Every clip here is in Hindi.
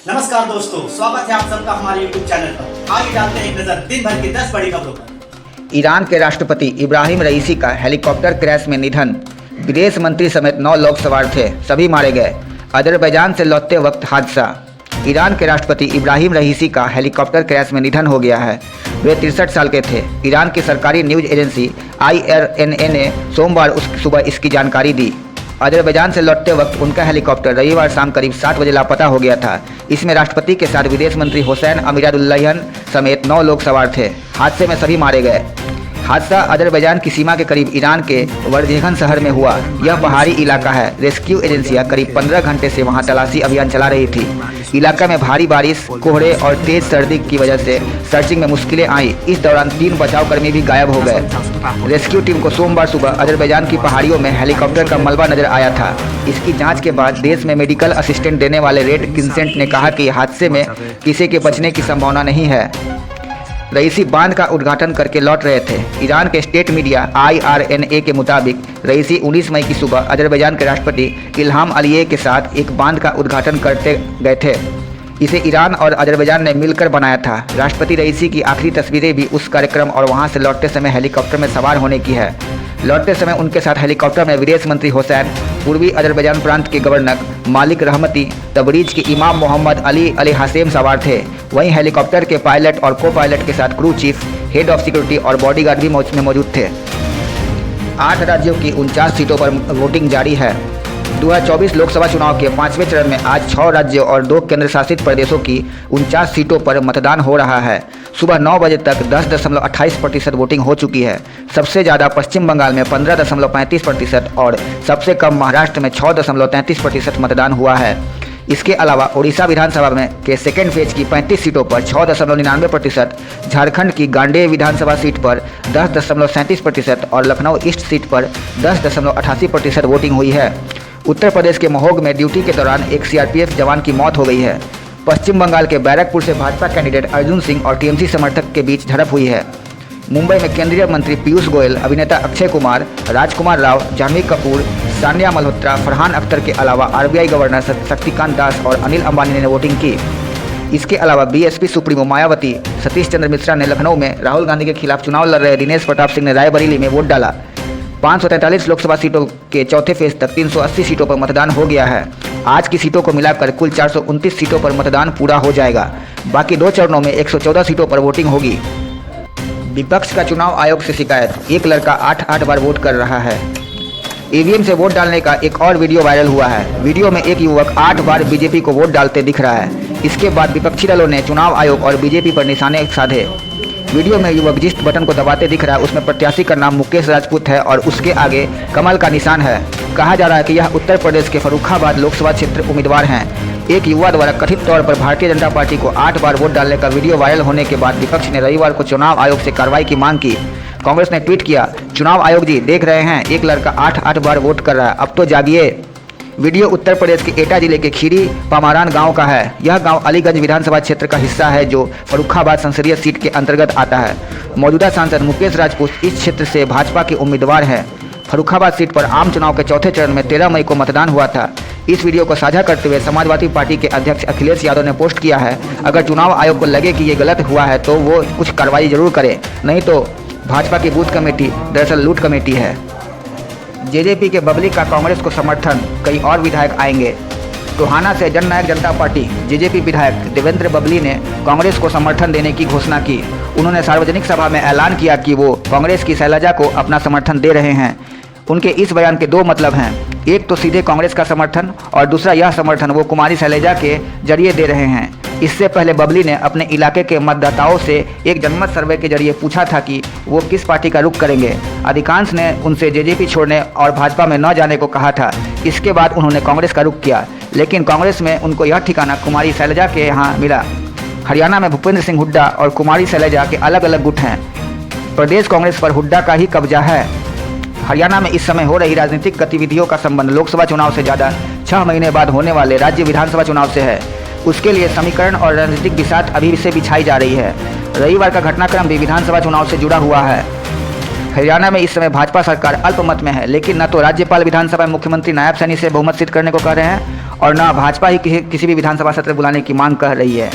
नमस्कार दोस्तों, स्वागत है आप सबका हमारे YouTube चैनल पर। आइए डालते हैं एक नजर दिन भर की 10 बड़ी खबरों पर। ईरान के राष्ट्रपति इब्राहिम रईसी का हेलीकॉप्टर क्रैश में निधन। विदेश मंत्री समेत 9 लोग सवार थे, सभी मारे गए। अजरबैजान से लौटते वक्त हादसा। ईरान के राष्ट्रपति इब्राहिम रईसी का हेलीकॉप्टर क्रैश में निधन हो गया है। वे 63 साल के थे। ईरान की सरकारी न्यूज एजेंसी IRNA ने सोमवार सुबह इसकी जानकारी दी। अजरबैजान से लौटते वक्त उनका हेलीकॉप्टर रविवार शाम करीब 7 बजे लापता हो गया था। इसमें राष्ट्रपति के साथ विदेश मंत्री हुसैन अमीरुल्लाहियन समेत 9 लोग सवार थे। हादसे में सभी मारे गए। हादसा अजरबैजान की सीमा के करीब ईरान के वर्जेगन शहर में हुआ। यह पहाड़ी इलाका है। रेस्क्यू एजेंसियां करीब 15 घंटे से वहां तलाशी अभियान चला रही थी। इलाका में भारी बारिश, कोहरे और तेज सर्दी की वजह से सर्चिंग में मुश्किलें आई। इस दौरान 3 बचावकर्मी भी गायब हो गए। रेस्क्यू टीम को सोमवार सुबह अजरबैजान की पहाड़ियों में हेलीकॉप्टर का मलबा नजर आया था। इसकी जांच के बाद देश में मेडिकल असिस्टेंट देने वाले रेड क्रिसेंट ने कहा कि हादसे में किसी के बचने की संभावना नहीं है। रईसी बांध का उद्घाटन करके लौट रहे थे। ईरान के स्टेट मीडिया IRNA के मुताबिक रईसी 19 मई की सुबह अजरबैजान के राष्ट्रपति इल्हाम अलीयेव के साथ एक बांध का उद्घाटन करते गए थे। इसे ईरान और अजरबैजान ने मिलकर बनाया था। राष्ट्रपति रईसी की आखिरी तस्वीरें भी उस कार्यक्रम और वहां से लौटते समय हेलीकॉप्टर में सवार होने की है। लौटते समय उनके साथ हेलीकॉप्टर में विदेश मंत्री हुसैन, पूर्वी अजरबैजान प्रांत के गवर्नर मालिक रहमती, तबरीज के इमाम मोहम्मद अली हासेम सवार थे। वहीं हेलीकॉप्टर के पायलट और को पायलट के साथ crew chief, head of security और बॉडीगार्ड भी मौजूद थे। 8 राज्यों की 49 सीटों पर वोटिंग जारी है। 2024 लोकसभा चुनाव के 5वें चरण में आज 6 राज्यों और 2 केंद्र शासित प्रदेशों की 49 सीटों पर मतदान हो रहा है। सुबह 9 बजे तक 10.28% वोटिंग हो चुकी है। सबसे ज़्यादा पश्चिम बंगाल में 15.35% और सबसे कम महाराष्ट्र में 6.33% मतदान हुआ है। इसके अलावा उड़ीसा विधानसभा में के सेकेंड फेज की 35 सीटों पर 6.99%, झारखंड की गांडेय विधानसभा सीट पर 10.37% और लखनऊ ईस्ट सीट पर 10.88% वोटिंग हुई है। उत्तर प्रदेश के महोग में ड्यूटी के दौरान एक CRPF जवान की मौत हो गई है। पश्चिम बंगाल के बैरकपुर से भाजपा कैंडिडेट अर्जुन सिंह और TMC समर्थक के बीच झड़प हुई है। मुंबई में केंद्रीय मंत्री पीयूष गोयल, अभिनेता अक्षय कुमार, राजकुमार राव, जाह्नवी कपूर, सान्या मल्होत्रा, फरहान अख्तर के अलावा RBI गवर्नर शक्तिकांत दास और अनिल अंबानी ने वोटिंग की। इसके अलावा BSP सुप्रीमो मायावती, सतीश चंद्र मिश्रा ने लखनऊ में, राहुल गांधी के खिलाफ चुनाव लड़ रहे दिनेश प्रताप सिंह ने रायबरेली में वोट डाला। 543 लोकसभा सीटों के चौथे फेज तक 380 सीटों पर मतदान हो गया है। आज की सीटों को मिलाकर कुल 429 सीटों पर मतदान पूरा हो जाएगा। बाकी 2 चरणों में 114 सीटों पर वोटिंग होगी। विपक्ष का चुनाव आयोग से शिकायत। एक लड़का 8 बार वोट कर रहा है। EVM से वोट डालने का एक और वीडियो वायरल हुआ है। वीडियो में एक युवक 8 बार बीजेपी को वोट डालते दिख रहा है। इसके बाद विपक्षी दलों ने चुनाव आयोग और बीजेपी पर निशाने साधे। वीडियो में युवक जिस बटन को दबाते दिख रहा है उसमें प्रत्याशी का नाम मुकेश राजपूत है और उसके आगे कमल का निशान है। कहा जा रहा है कि यह उत्तर प्रदेश के फर्रुखाबाद लोकसभा क्षेत्र उम्मीदवार हैं। एक युवा द्वारा कथित तौर पर भारतीय जनता पार्टी को 8 बार वोट डालने का वीडियो वायरल होने के बाद विपक्ष ने रविवार को चुनाव आयोग से कार्रवाई की मांग की। कांग्रेस ने ट्वीट किया, चुनाव आयोग जी देख रहे हैं, एक लड़का 8 बार वोट कर रहा है, अब तो जागिए। वीडियो उत्तर प्रदेश के एटा जिले के खीरी पामारान गांव का है। यह गांव अलीगंज विधानसभा क्षेत्र का हिस्सा है जो फर्रुखाबाद संसदीय सीट के अंतर्गत आता है। मौजूदा सांसद मुकेश राजपूत इस क्षेत्र से भाजपा के उम्मीदवार हैं। फर्रुखाबाद सीट पर आम चुनाव के चौथे चरण में 13 मई को मतदान हुआ था। इस वीडियो को साझा करते हुए समाजवादी पार्टी के अध्यक्ष अखिलेश यादव ने पोस्ट किया है, अगर चुनाव आयोग को लगे कि ये गलत हुआ है तो वो कुछ कार्रवाई जरूर करे, नहीं तो भाजपा की बूथ कमेटी दरअसल लूट कमेटी है। JJP के बबली का कांग्रेस को समर्थन, कई और विधायक आएंगे। टोहाना से जननायक जनता पार्टी JJP विधायक देवेंद्र बबली ने कांग्रेस को समर्थन देने की घोषणा की। उन्होंने सार्वजनिक सभा में ऐलान किया कि वो कांग्रेस की शैलजा को अपना समर्थन दे रहे हैं। उनके इस बयान के 2 मतलब हैं, एक तो सीधे कांग्रेस का समर्थन और दूसरा यह समर्थन वो कुमारी शैलजा के जरिए दे रहे हैं। इससे पहले बबली ने अपने इलाके के मतदाताओं से एक जनमत सर्वे के जरिए पूछा था कि वो किस पार्टी का रुख करेंगे। अधिकांश ने उनसे JJP छोड़ने और भाजपा में न जाने को कहा था। इसके बाद उन्होंने कांग्रेस का रुख किया, लेकिन कांग्रेस में उनको यह ठिकाना कुमारी शैलजा के यहाँ मिला। हरियाणा में भूपेंद्र सिंह हुड्डा और कुमारी शैलजा के अलग अलग गुट हैं। प्रदेश कांग्रेस पर हुड्डा का ही कब्जा है। हरियाणा में इस समय हो रही राजनीतिक गतिविधियों का संबंध लोकसभा चुनाव से ज़्यादा 6 महीने बाद होने वाले राज्य विधानसभा चुनाव से है। उसके लिए समीकरण और राजनीतिक बिसात अभी से बिछाई जा रही है। रविवार का घटनाक्रम भी विधानसभा चुनाव से जुड़ा हुआ है। हरियाणा में इस समय भाजपा सरकार अल्पमत में है, लेकिन न तो राज्यपाल विधानसभा में मुख्यमंत्री नायब सैनी से बहुमत सिद्ध करने को कह रहे हैं और न भाजपा ही किसी भी विधानसभा सत्र बुलाने की मांग कर रही है।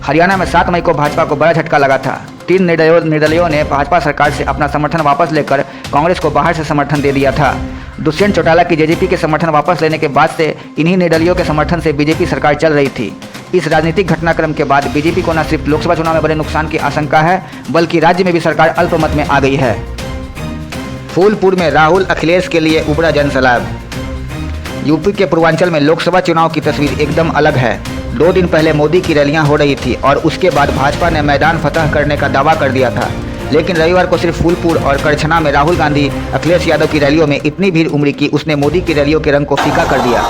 हरियाणा में 7 मई को भाजपा को बड़ा झटका लगा था। 3 निर्दलियों ने भाजपा सरकार से अपना समर्थन वापस लेकर कांग्रेस को बाहर से समर्थन दे दिया था। दुष्यंत चौटाला की जेजेपी के समर्थन वापस लेने के बाद से इन्हीं निर्दलियों के समर्थन से बीजेपी सरकार चल रही थी। इस राजनीतिक घटनाक्रम के बाद बीजेपी को न सिर्फ लोकसभा चुनाव में बड़े नुकसान की आशंका है, बल्कि राज्य में भी सरकार अल्पमत में आ गई है। फूलपुर में राहुल अखिलेश के लिए उभरा जनसैलाब। यूपी के पूर्वांचल में लोकसभा चुनाव की तस्वीर एकदम अलग है। 2 दिन पहले मोदी की रैलियां हो रही थी और उसके बाद भाजपा ने मैदान फतह करने का दावा कर दिया था, लेकिन रविवार को सिर्फ फूलपुर और करछना में राहुल गांधी अखिलेश यादव की रैलियों में इतनी भीड़ उमड़ी कि उसने मोदी की रैलियों के रंग को फीका कर दिया।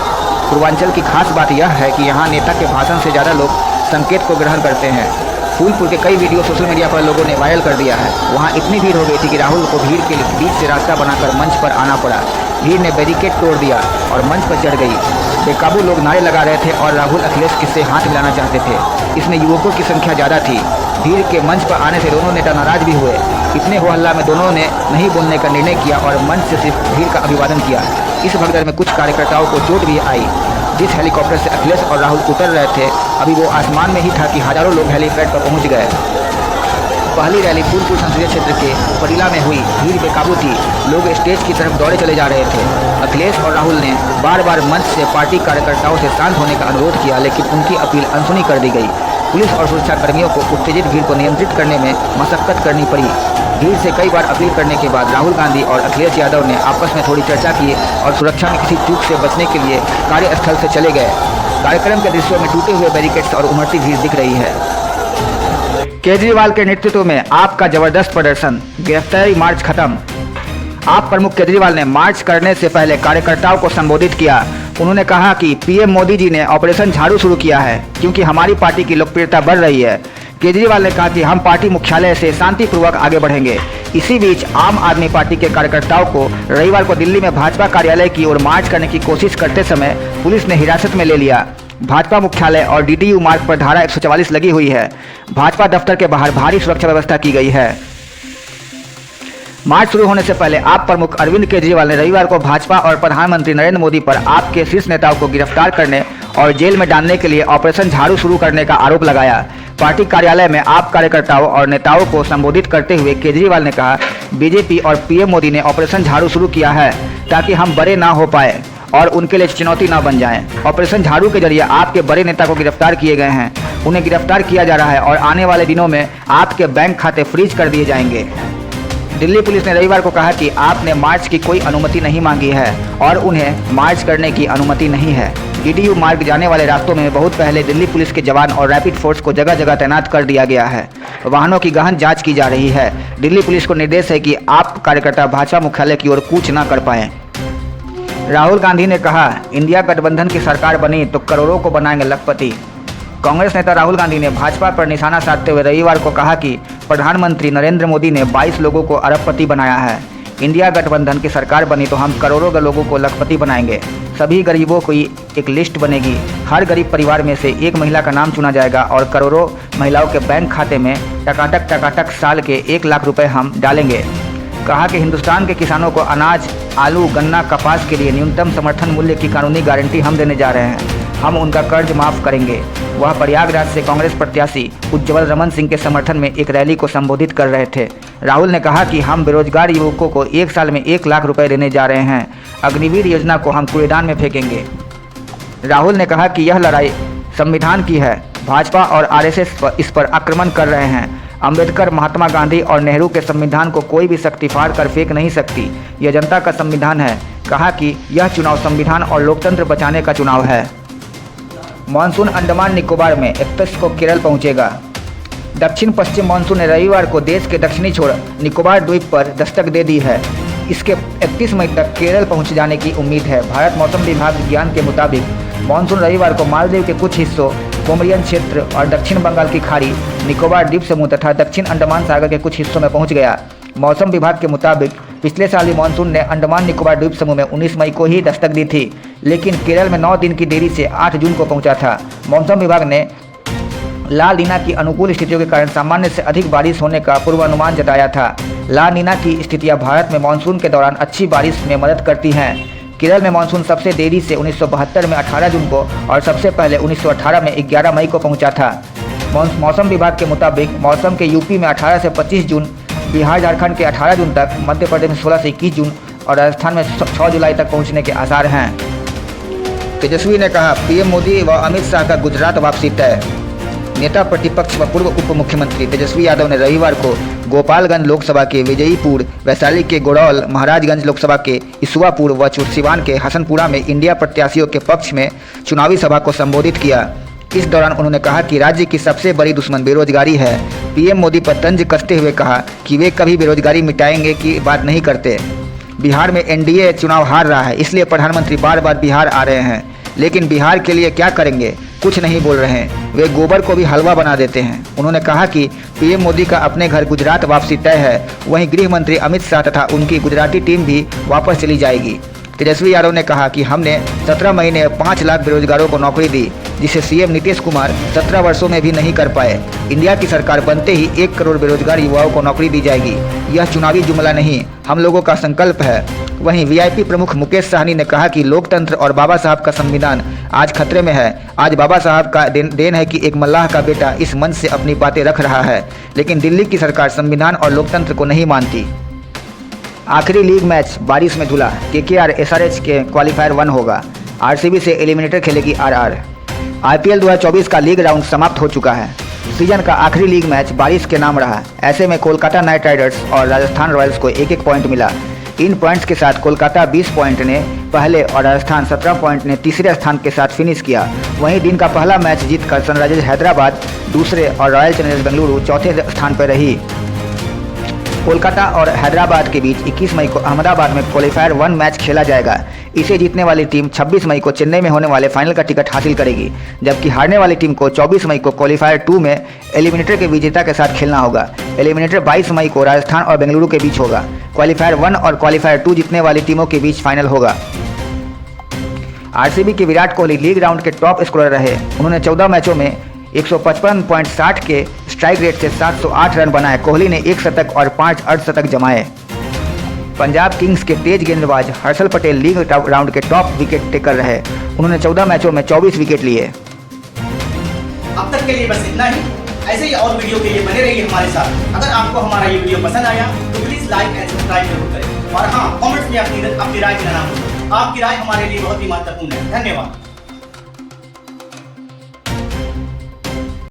पूर्वांचल की खास बात यह है कि यहाँ नेता के भाषण से ज़्यादा लोग संकेत को ग्रहण करते हैं। फूलपुर के कई वीडियो सोशल मीडिया पर लोगों ने वायरल कर दिया है। वहाँ इतनी भीड़ हो गई थी कि राहुल को भीड़ के बीच से रास्ता बनाकर मंच पर आना पड़ा। भीड़ ने बैरिकेड तोड़ दिया और मंच पर चढ़ गई। बेकाबू लोग नारे लगा रहे थे और राहुल अखिलेश किससे हाथ मिलाना चाहते थे। इसमें युवकों की संख्या ज़्यादा थी। भीड़ के मंच पर आने से दोनों नेता नाराज भी हुए। इतने हो हल्ला में दोनों ने नहीं बोलने का निर्णय किया और मंच से सिर्फ भीड़ का अभिवादन किया। इस भगदड़ में कुछ कार्यकर्ताओं को चोट भी आई। जिस हेलीकॉप्टर से अखिलेश और राहुल उतर रहे थे, अभी वो आसमान में ही था कि हजारों लोग हेलीपैड पर पहुंच गए। पहली रैली फूलपुर संसदीय क्षेत्र के पटिला में हुई। भीड़ बेकाबू थी। लोग स्टेज की तरफ दौड़े चले जा रहे थे। अखिलेश और राहुल ने बार बार मंच से पार्टी कार्यकर्ताओं से शांत होने का अनुरोध किया, लेकिन उनकी अपील अनसुनी कर दी गई। पुलिस और सुरक्षा कर्मियों को उत्तेजित भीड़ को नियंत्रित करने में मशक्कत करनी पड़ी। भीड़ से कई बार अपील करने के बाद राहुल गांधी और अखिलेश यादव ने आपस में थोड़ी चर्चा की और सुरक्षा में किसी चूक से बचने के लिए कार्यस्थल से चले गए। कार्यक्रम के दृश्यों में टूटे हुए बैरिकेड्स और उमड़ती भीड़ दिख रही है। केजरीवाल के नेतृत्व में आप का जबरदस्त प्रदर्शन, गिरफ्तारी मार्च खत्म। आप प्रमुख केजरीवाल ने मार्च करने से पहले कार्यकर्ताओं को संबोधित किया। उन्होंने कहा कि पीएम मोदी जी ने ऑपरेशन झाड़ू शुरू किया है क्योंकि हमारी पार्टी की लोकप्रियता बढ़ रही है। केजरीवाल ने कहा कि हम पार्टी मुख्यालय से शांतिपूर्वक आगे बढ़ेंगे। इसी बीच आम आदमी पार्टी के कार्यकर्ताओं को रविवार को दिल्ली में भाजपा कार्यालय की ओर मार्च करने की कोशिश करते समय पुलिस ने हिरासत में ले लिया। भाजपा मुख्यालय और डीडीयू मार्ग पर धारा 144 लगी हुई है। भाजपा दफ्तर के बाहर भारी सुरक्षा व्यवस्था की गई है। मार्च शुरू होने से पहले आप प्रमुख अरविंद केजरीवाल ने रविवार को भाजपा और प्रधानमंत्री नरेंद्र मोदी पर आपके शीर्ष नेताओं को गिरफ्तार करने और जेल में डालने के लिए ऑपरेशन झाड़ू शुरू करने का आरोप लगाया। पार्टी कार्यालय में आप कार्यकर्ताओं और नेताओं को संबोधित करते हुए केजरीवाल ने कहा, बीजेपी और पीएम मोदी ने ऑपरेशन झाड़ू शुरू किया है ताकि हम बड़े ना हो पाए और उनके लिए चुनौती ना बन जाएं। ऑपरेशन झाड़ू के जरिए आपके बड़े नेता को गिरफ्तार किए गए हैं। उन्हें गिरफ्तार किया जा रहा है और आने वाले दिनों में आपके बैंक खाते फ्रीज कर दिए जाएंगे। दिल्ली पुलिस ने रविवार को कहा कि आपने मार्च की कोई अनुमति नहीं मांगी है और उन्हें मार्च करने की अनुमति नहीं है। डीडीयू मार्ग जाने वाले रास्तों में बहुत पहले दिल्ली पुलिस के जवान और रैपिड फोर्स को जगह जगह तैनात कर दिया गया है। वाहनों की गहन जांच की जा रही है। दिल्ली पुलिस को निर्देश है कि आप कार्यकर्ता भाजपा मुख्यालय की ओर कूच न कर पाएं। राहुल गांधी ने कहा, इंडिया गठबंधन की सरकार बनी तो करोड़ों को बनाएंगे लखपति। कांग्रेस नेता राहुल गांधी ने भाजपा पर निशाना साधते हुए रविवार को कहा कि प्रधानमंत्री नरेंद्र मोदी ने 22 लोगों को अरबपति बनाया है। इंडिया गठबंधन की सरकार बनी तो हम करोड़ों लोगों को लखपति बनाएंगे। सभी गरीबों की एक लिस्ट बनेगी। हर गरीब परिवार में से एक महिला का नाम चुना जाएगा और करोड़ों महिलाओं के बैंक खाते में टकाटक साल के 1 लाख रुपए हम डालेंगे। कहा कि हिंदुस्तान के किसानों को अनाज, आलू, गन्ना, कपास के लिए न्यूनतम समर्थन मूल्य की कानूनी गारंटी हम देने जा रहे हैं। हम उनका कर्ज माफ करेंगे। वह प्रयागराज से कांग्रेस प्रत्याशी उज्ज्वल रमन सिंह के समर्थन में एक रैली को संबोधित कर रहे थे। राहुल ने कहा कि हम बेरोजगार युवकों को 1 साल में 1 लाख रुपए देने जा रहे हैं। अग्निवीर योजना को हम कूड़ेदान में फेंकेंगे। राहुल ने कहा कि यह लड़ाई संविधान की है। भाजपा और आरएसएस इस पर आक्रमण कर रहे हैं। अंबेडकर, महात्मा गांधी और नेहरू के संविधान को कोई भी शक्ति फाड़ कर फेंक नहीं सकती। यह जनता का संविधान है। कहा कि यह चुनाव संविधान और लोकतंत्र बचाने का चुनाव है। मानसून अंडमान निकोबार में 31 को केरल पहुंचेगा। दक्षिण पश्चिम मानसून ने रविवार को देश के दक्षिणी छोर निकोबार द्वीप पर दस्तक दे दी है। इसके 31 मई तक केरल पहुंच जाने की उम्मीद है। भारत मौसम विभाग विज्ञान के मुताबिक मानसून रविवार को मालदीव के कुछ हिस्सों, कोमरियन क्षेत्र और दक्षिण बंगाल की खाड़ी, निकोबार द्वीप समूह तथा दक्षिण अंडमान सागर के कुछ हिस्सों में पहुंच गया। मौसम विभाग के मुताबिक पिछले साल ही मानसून ने अंडमान निकोबार द्वीप समूह में 19 मई को ही दस्तक दी थी, लेकिन केरल में 9 दिन की देरी से 8 जून को पहुंचा था। मौसम विभाग ने ला नीना की अनुकूल स्थितियों के कारण सामान्य से अधिक बारिश होने का पूर्वानुमान जताया था। ला नीना की स्थितियां भारत में मानसून के दौरान अच्छी बारिश में मदद करती हैं। केरल में मानसून सबसे देरी से 1972 में 18 जून को और सबसे पहले 1918 में 11 मई को पहुंचा था। मौसम विभाग के मुताबिक मौसम के यूपी में 18 से 25 जून, बिहार झारखंड के 18 जून तक, मध्य प्रदेश में 16 से 21 जून और राजस्थान में 6 जुलाई तक पहुंचने के आसार हैं। तेजस्वी ने कहा, पीएम मोदी व अमित शाह का गुजरात वापसी तय। नेता प्रतिपक्ष व पूर्व उप मुख्यमंत्री तेजस्वी यादव ने रविवार को गोपालगंज लोकसभा के विजयीपुर, वैशाली के गोरौल, महाराजगंज लोकसभा के इसुआपुर व सिवान के हसनपुरा में इंडिया प्रत्याशियों के पक्ष में चुनावी सभा को संबोधित किया। इस दौरान उन्होंने कहा कि राज्य की सबसे बड़ी दुश्मन बेरोजगारी है। पीएम मोदी पर तंज कसते हुए कहा कि वे कभी बेरोजगारी मिटाएंगे की बात नहीं करते। बिहार में एनडीए चुनाव हार रहा है, इसलिए प्रधानमंत्री बार बार बिहार आ रहे हैं, लेकिन बिहार के लिए क्या करेंगे, कुछ नहीं बोल रहे हैं। वे गोबर को भी हलवा बना देते हैं। उन्होंने कहा कि पीएम मोदी का अपने घर गुजरात वापसी तय है, वहीं गृह मंत्री अमित शाह तथा उनकी गुजराती टीम भी वापस चली जाएगी। तेजस्वी यादव ने कहा कि हमने 17 महीने 5 लाख बेरोजगारों को नौकरी दी, जिसे सीएम नीतीश कुमार 17 वर्षों में भी नहीं कर पाए। इंडिया की सरकार बनते ही 1 करोड़ बेरोजगार युवाओं को नौकरी दी जाएगी। यह चुनावी जुमला नहीं, हम लोगों का संकल्प है। वहीं वीआईपी प्रमुख मुकेश सहनी ने कहा कि लोकतंत्र और बाबा साहब का संविधान आज खतरे में है। आज बाबा साहब का देन है कि एक मल्लाह का बेटा इस मंच से अपनी बातें रख रहा है, लेकिन दिल्ली की सरकार संविधान और लोकतंत्र को नहीं मानती। आखिरी लीग मैच बारिश में धुला। केकेआर एसआरएच के क्वालिफायर 1 होगा। आरसीबी से एलिमिनेटर खेलेगी आरआर। आईपीएल 2024 का लीग राउंड समाप्त हो चुका है। सीजन का आखिरी लीग मैच बारिश के नाम रहा। ऐसे में कोलकाता नाइट राइडर्स और राजस्थान रॉयल्स को 1-1 पॉइंट मिला। इन पॉइंट्स के साथ कोलकाता 20 पॉइंट ने पहले और राजस्थान 17 पॉइंट ने तीसरे स्थान के साथ फिनिश किया। वहीं दिन का पहला मैच जीतकर सनराइजर्स हैदराबाद दूसरे और रॉयल चैलेंजर्स बेंगलुरु चौथे स्थान पर रही। कोलकाता और हैदराबाद के बीच 21 मई को अहमदाबाद में क्वालिफायर 1 मैच खेला जाएगा। इसे जीतने वाली टीम 26 मई को चेन्नई में होने वाले फाइनल का टिकट हासिल करेगी, जबकि हारने वाली टीम को 24 मई को क्वालिफायर 2 में एलिमिनेटर के विजेता के साथ खेलना होगा। एलिमिनेटर 22 मई को राजस्थान और बेंगलुरु के बीच होगा। क्वालिफायर 1 और क्वालिफायर 2 जीतने वाली टीमों के बीच फाइनल होगा। आरसीबी के विराट कोहली लीग राउंड के टॉप स्कोरर रहे। उन्होंने 14 मैचों में 155.60 के स्ट्राइक रेट से 708 रन बनाए। कोहली ने 1 शतक और 5 अर्धशतक जमाए। पंजाब किंग्स के तेज गेंदबाज हर्षल पटेल लीग राउंड के टॉप विकेट टेकर रहे। उन्होंने 14 मैचों में 24 विकेट लिए। अब तक के लिए बस इतना ही। ऐसे ही और वीडियो के लिए बने रहिए हमारे साथ। अगर आपको हमारा ये वीडियो पसंद आया तो प्लीज लाइक एंड सब्सक्राइब जरूर करें। और हाँ, कमेंट्स में अपनी राय देना ना भूलें। आपकी राय हमारे लिए बहुत ही महत्वपूर्ण है। धन्यवाद।